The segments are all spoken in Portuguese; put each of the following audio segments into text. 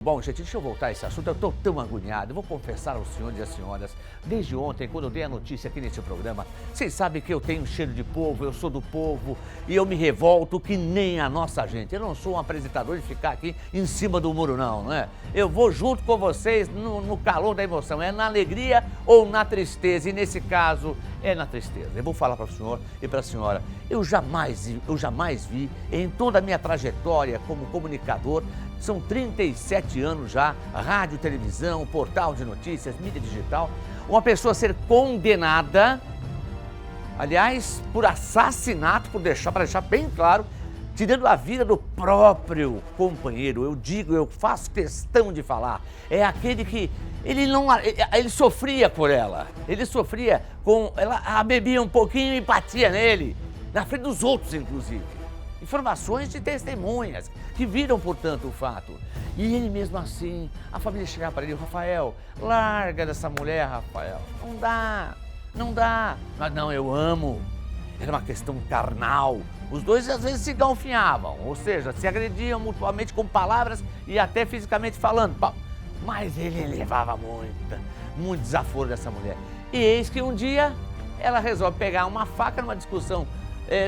Bom, gente, deixa eu voltar a esse assunto. Eu estou tão agoniado. Eu vou confessar aos senhores e às senhoras, desde ontem, quando eu dei a notícia aqui nesse programa, vocês sabem que eu tenho cheiro de povo, eu sou do povo e eu me revolto que nem a nossa gente. Eu não sou um apresentador de ficar aqui em cima do muro, não é? Eu vou junto com vocês no calor da emoção. É na alegria ou na tristeza? E nesse caso, é na tristeza. Eu vou falar para o senhor e para a senhora. Eu jamais vi em toda a minha trajetória como comunicador. São 37 anos já, rádio, televisão, portal de notícias, mídia digital, uma pessoa ser condenada, aliás, por assassinato, para deixar bem claro, tirando a vida do próprio companheiro. Eu faço questão de falar, é aquele que ele sofria por ela, ele sofria com ela, bebia um pouquinho e batia nele, na frente dos outros, inclusive. Informações de testemunhas que viram, portanto, o fato. E ele mesmo assim, a família chegava para ele: Rafael, larga dessa mulher, Rafael. Não dá. Mas não, eu amo. Era uma questão carnal. Os dois às vezes se galfinhavam, ou seja, se agrediam mutuamente com palavras e até fisicamente falando. Mas ele levava muito desaforo dessa mulher. E eis que um dia ela resolve pegar uma faca numa discussão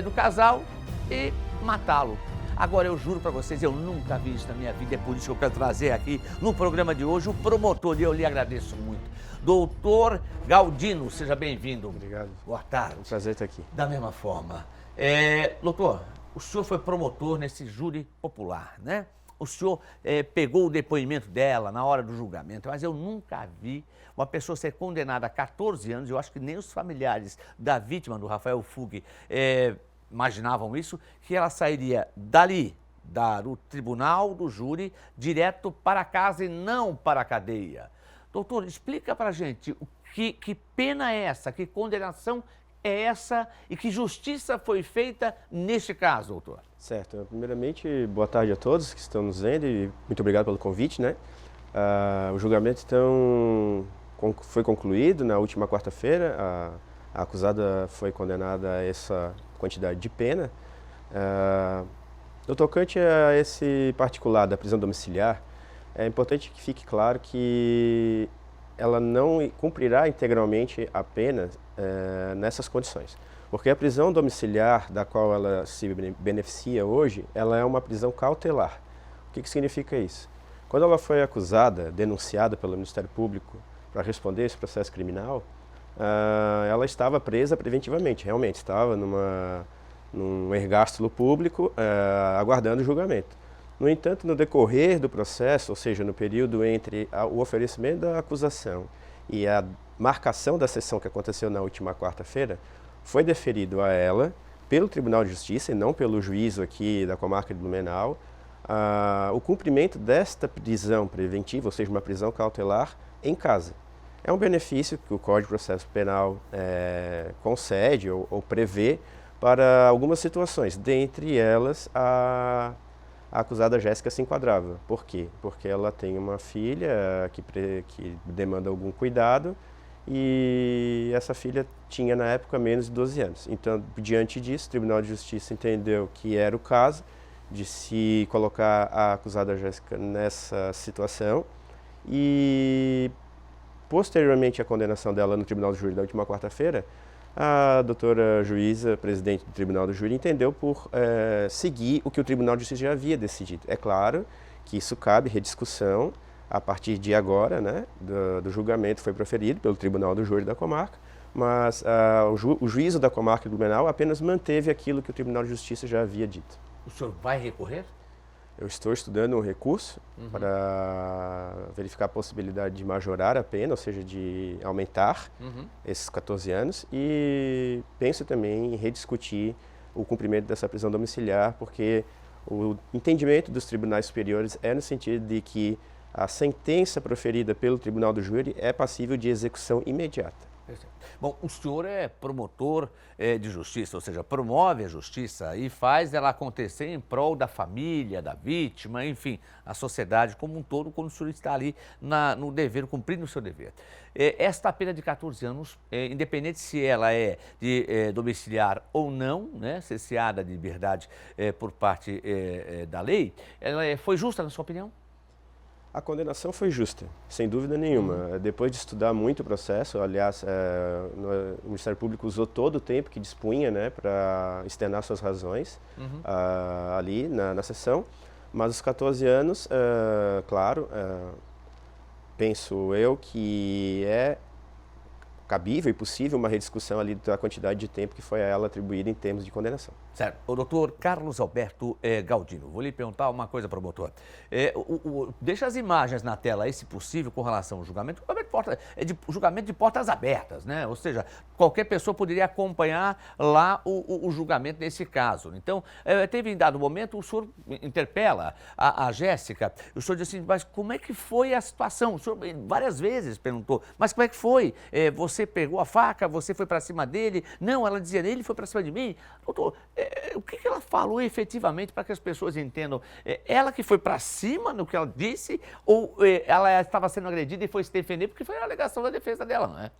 do casal e matá-lo. Agora, eu juro para vocês, eu nunca vi isso na minha vida, é por isso que eu quero trazer aqui no programa de hoje o promotor, e eu lhe agradeço muito. Doutor Galdino, seja bem-vindo. Obrigado. Boa tarde. É um prazer estar aqui. Da mesma forma. Doutor, o senhor foi promotor nesse júri popular, né? O senhor pegou o depoimento dela na hora do julgamento, mas eu nunca vi uma pessoa ser condenada a 14 anos, eu acho que nem os familiares da vítima, do Rafael Fuggi, imaginavam isso, que ela sairia dali, do tribunal, do júri, direto para casa e não para a cadeia. Doutor, explica para a gente que pena é essa, que condenação é essa e que justiça foi feita neste caso, doutor? Certo. Primeiramente, boa tarde a todos que estão nos vendo e muito obrigado pelo convite, né? O julgamento, então, foi concluído na última quarta-feira. A acusada foi condenada a essa quantidade de pena. No tocante a esse particular da prisão domiciliar, é importante que fique claro que ela não cumprirá integralmente a pena nessas condições. Porque a prisão domiciliar da qual ela se beneficia hoje, ela é uma prisão cautelar. O que significa isso? Quando ela foi acusada, denunciada pelo Ministério Público para responder esse processo criminal, ela estava presa preventivamente, realmente estava num ergástulo público, aguardando o julgamento. No entanto, no decorrer do processo, ou seja, no período entre o oferecimento da acusação e a marcação da sessão que aconteceu na última quarta-feira, foi deferido a ela, pelo Tribunal de Justiça e não pelo juízo aqui da comarca de Blumenau, o cumprimento desta prisão preventiva, ou seja, uma prisão cautelar, em casa. É um benefício que o Código de Processo Penal concede ou prevê para algumas situações, dentre elas a acusada Jéssica se enquadrava. Por quê? Porque ela tem uma filha que demanda algum cuidado e essa filha tinha na época menos de 12 anos. Então, diante disso, o Tribunal de Justiça entendeu que era o caso de se colocar a acusada Jéssica nessa situação e, posteriormente à condenação dela no Tribunal do Júri da última quarta-feira, a doutora juíza, presidente do Tribunal do Júri, entendeu por seguir o que o Tribunal de Justiça já havia decidido. É claro que isso cabe rediscussão a partir de agora, né, do julgamento foi proferido pelo Tribunal do Júri da comarca, mas o juízo da comarca de Blumenau apenas manteve aquilo que o Tribunal de Justiça já havia dito. O senhor vai recorrer? Eu estou estudando um recurso para verificar a possibilidade de majorar a pena, ou seja, de aumentar esses 14 anos e penso também em rediscutir o cumprimento dessa prisão domiciliar, porque o entendimento dos tribunais superiores é no sentido de que a sentença proferida pelo Tribunal do Júri é passível de execução imediata. Bom, o senhor é promotor de justiça, ou seja, promove a justiça e faz ela acontecer em prol da família, da vítima, enfim, a sociedade como um todo, quando o senhor está ali no dever, cumprindo o seu dever. Esta pena de 14 anos, independente se ela é de domiciliar ou não, né, cesseada de liberdade por parte da lei, ela foi justa, na sua opinião? A condenação foi justa, sem dúvida nenhuma. Depois de estudar muito o processo, aliás, o Ministério Público usou todo o tempo que dispunha, né, para externar suas razões ali na sessão, mas os 14 anos, claro, penso eu que é cabível e possível uma rediscussão ali da quantidade de tempo que foi a ela atribuída em termos de condenação. Certo. O doutor Carlos Alberto Galdino, vou lhe perguntar uma coisa, promotor. Deixa as imagens na tela aí, se possível, com relação ao julgamento. Julgamento de portas abertas, né? Ou seja, qualquer pessoa poderia acompanhar lá o julgamento nesse caso. Então, teve em dado momento, o senhor interpela a Jéssica, o senhor disse assim, mas como é que foi a situação? O senhor várias vezes perguntou, mas como é que foi? Você pegou a faca, você foi para cima dele? Não, ela dizia, ele foi para cima de mim. Doutor, o que ela falou efetivamente para que as pessoas entendam? Ela que foi para cima no que ela disse ou ela estava sendo agredida e foi se defender porque foi a alegação da defesa dela, não é?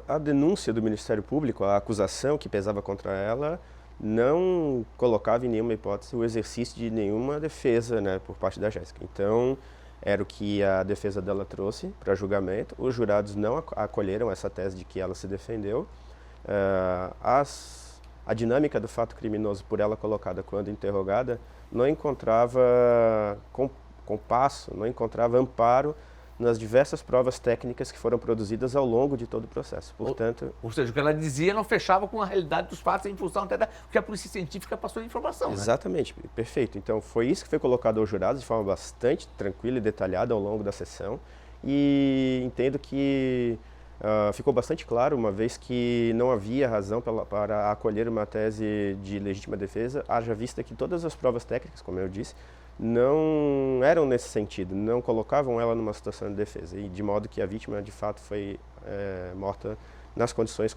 A denúncia do Ministério Público, a acusação que pesava contra ela, não colocava em nenhuma hipótese o exercício de nenhuma defesa, né, por parte da Jéssica. Então, era o que a defesa dela trouxe para julgamento. Os jurados não acolheram essa tese de que ela se defendeu. A dinâmica do fato criminoso por ela colocada quando interrogada não encontrava compasso, não encontrava amparo nas diversas provas técnicas que foram produzidas ao longo de todo o processo. Portanto, ou seja, o que ela dizia não fechava com a realidade dos fatos em função até da que a polícia científica passou de informação. Exatamente, né? Perfeito. Então, foi isso que foi colocado aos jurados de forma bastante tranquila e detalhada ao longo da sessão. E entendo que ficou bastante claro, uma vez que não havia razão para acolher uma tese de legítima defesa, haja vista que todas as provas técnicas, como eu disse, não eram nesse sentido, não colocavam ela numa situação de defesa, e de modo que a vítima de fato foi morta nas condições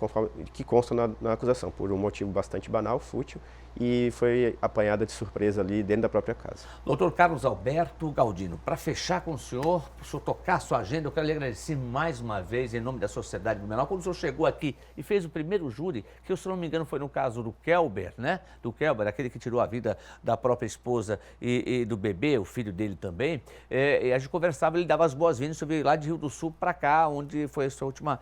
que constam na acusação, por um motivo bastante banal, fútil, e foi apanhada de surpresa ali dentro da própria casa. Doutor Carlos Alberto Galdino, para fechar com o senhor tocar a sua agenda, eu quero lhe agradecer mais uma vez, em nome da Sociedade Blumenau, quando o senhor chegou aqui e fez o primeiro júri, que se não me engano foi no caso do Kelber, né? Do Kelber, aquele que tirou a vida da própria esposa e do bebê, o filho dele também, e a gente conversava, ele dava as boas-vindas sobre lá de Rio do Sul para cá, onde foi a sua última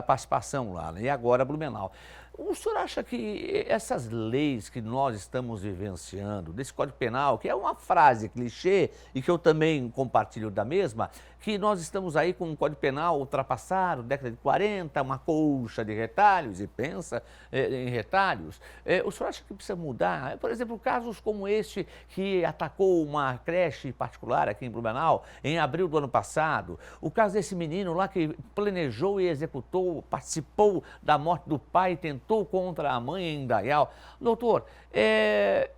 participação lá, né? E agora Blumenau. O senhor acha que essas leis que nós estamos vivenciando, desse Código Penal, que é uma frase clichê e que eu também compartilho da mesma, que nós estamos aí com um Código Penal ultrapassado, década de 40, uma colcha de retalhos, e pensa em retalhos, o senhor acha que precisa mudar? Por exemplo, casos como este que atacou uma creche particular aqui em Blumenau, em abril do ano passado, o caso desse menino lá que planejou e executou, participou da morte do pai e tentou contra a mãe em Indaial. Doutor,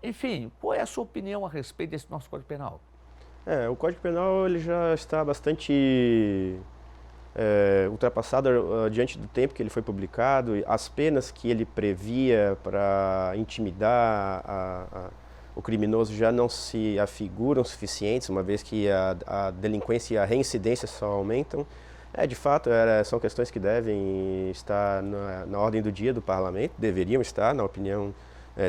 enfim, qual é a sua opinião a respeito desse nosso Código Penal? O Código Penal ele já está bastante ultrapassado diante do tempo que ele foi publicado. As penas que ele previa para intimidar o criminoso já não se afiguram suficientes, uma vez que a delinquência e a reincidência só aumentam. De fato, são questões que devem estar na ordem do dia do parlamento, deveriam estar, na opinião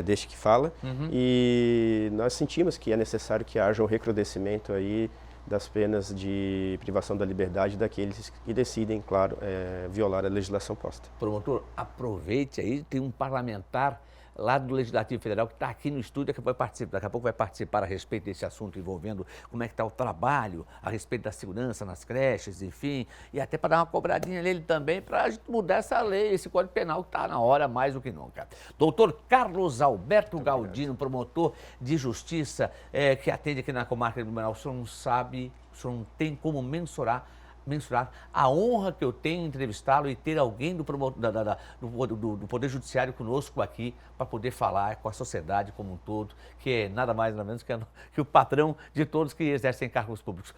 deste que fala, e nós sentimos que é necessário que haja um recrudescimento aí das penas de privação da liberdade daqueles que decidem, claro, violar a legislação posta. Promotor, aproveite aí, tem um parlamentar lá do Legislativo Federal que está aqui no estúdio, daqui a pouco vai participar a respeito desse assunto envolvendo como é que está o trabalho, a respeito da segurança nas creches, enfim, e até para dar uma cobradinha nele também para a gente mudar essa lei, esse Código Penal que está na hora mais do que nunca. Doutor Carlos Alberto Galdino, promotor de justiça que atende aqui na comarca de Blumenau, o senhor não sabe, o senhor não tem como mensurar a honra que eu tenho em entrevistá-lo e ter alguém do Poder Judiciário conosco aqui para poder falar com a sociedade como um todo, que é nada mais nada menos que o patrão de todos que exercem cargos públicos.